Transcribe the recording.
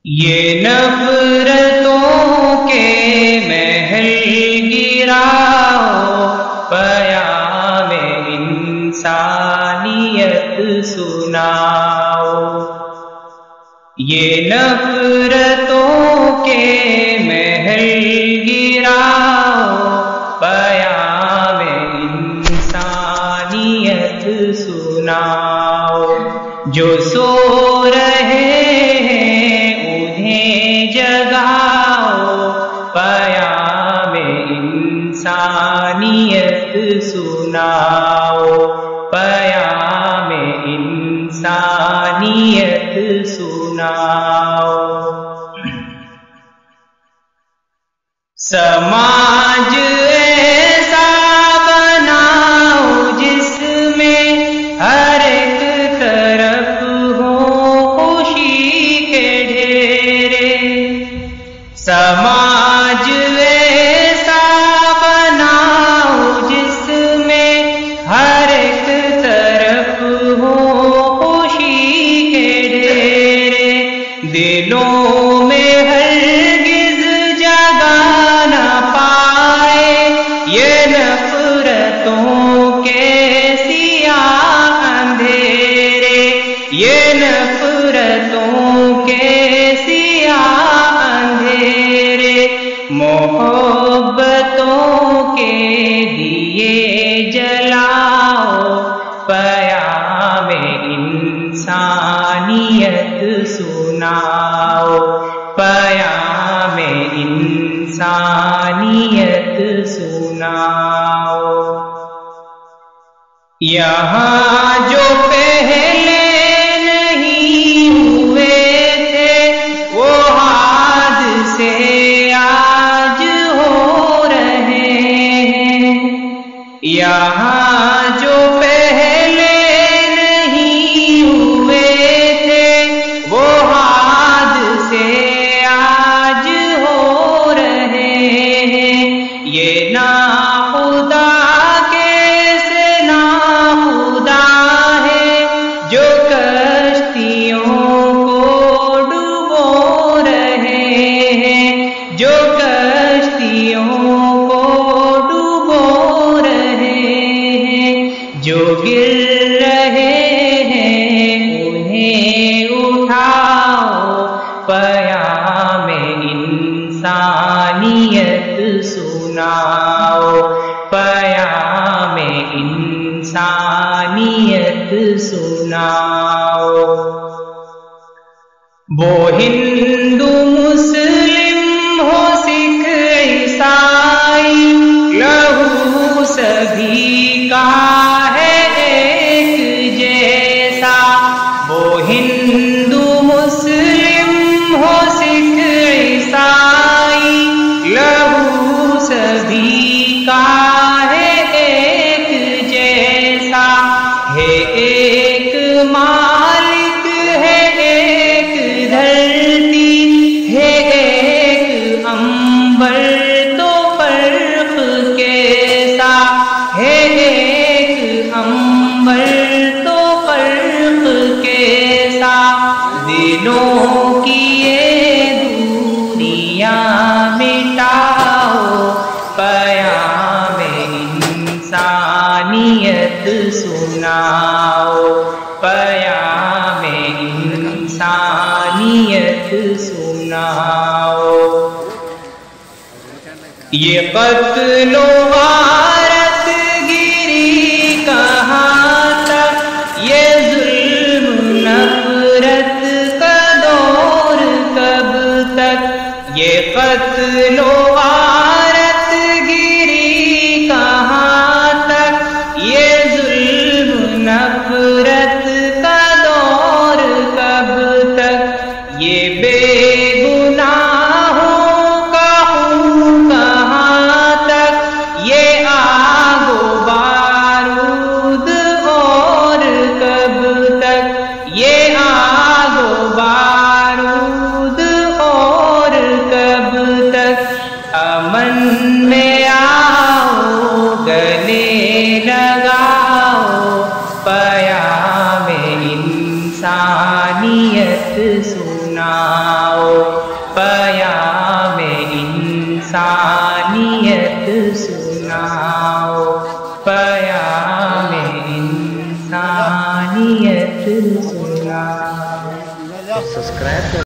یہ نفرتوں کے محل گراؤ، پیام انسانیت سناؤ۔ یہ نفرتوں کے محل گراؤ، پیام انسانیت سناؤ۔ جو سو رہے پیام انسانیت سناؤ، پیام انسانیت سناؤ۔ سماج ایسا بناؤ جس میں ہر ایک طرف ہو خوشی کے ڈھیرے۔ سماج ایسا بناؤ جس میں ہر ایک طرف ہو خوشی کے ڈھیرے۔ دلوں میں ہرگز جگہ نہ پائے یہ نفرتوں کے سیاہ اندھیرے، یہ نفرتوں کے محبتوں کے دیے جلاؤ، پیام انسانیت سناؤ، پیام انسانیت سناؤ۔ یہاں جو پہلے نہیں ہوئے تھے وہ حادثے یہاں جو پہلے نہیں ہوئے تھے وہ حادثے آج ہو رہے ہیں۔ یہ ناخدا کیسے ناخدا ہے جو کشتیوں کو ڈبو رہے ہیں، جو کشتیوں جو گر رہے ہیں انہیں اٹھاؤ، پیام انسانیت سناؤ، پیام انسانیت سناؤ۔ وہ ہندو مسلم ہو سکھ عیسائی، لہو سبھی کا ہندو مسلم ہو سکھ عیسائی، لہو سبھی کا ہے ایک جیسا، ہے ایک مالک، ہے ایک دھرتی، ہے ایک عنبر تو فرق کیسا، ہے ایک عنبر تو فرق کیسا۔ دلوں کی یہ دوریاں مٹاؤ، پیام انسانیت سناؤ، پیام انسانیت سناؤ۔ یہ قتل و غارت گری کہاں تک، یہ ظلم نفرت کا دور کب تک، یہ قتل و غارت گری کہاں تک، یہ ظلم نفرت کا دور کب تک، یہ بے گناہوں کا خون کہاں تک، یہ آگ و بارود اور کب تک، یہ آگ و بارود اور کب تک۔ امن میں آؤ، گلے لگاؤ، پیام انسانیت سناؤ، پیام انسانیت سناؤ، پیام انسانیت سناؤ۔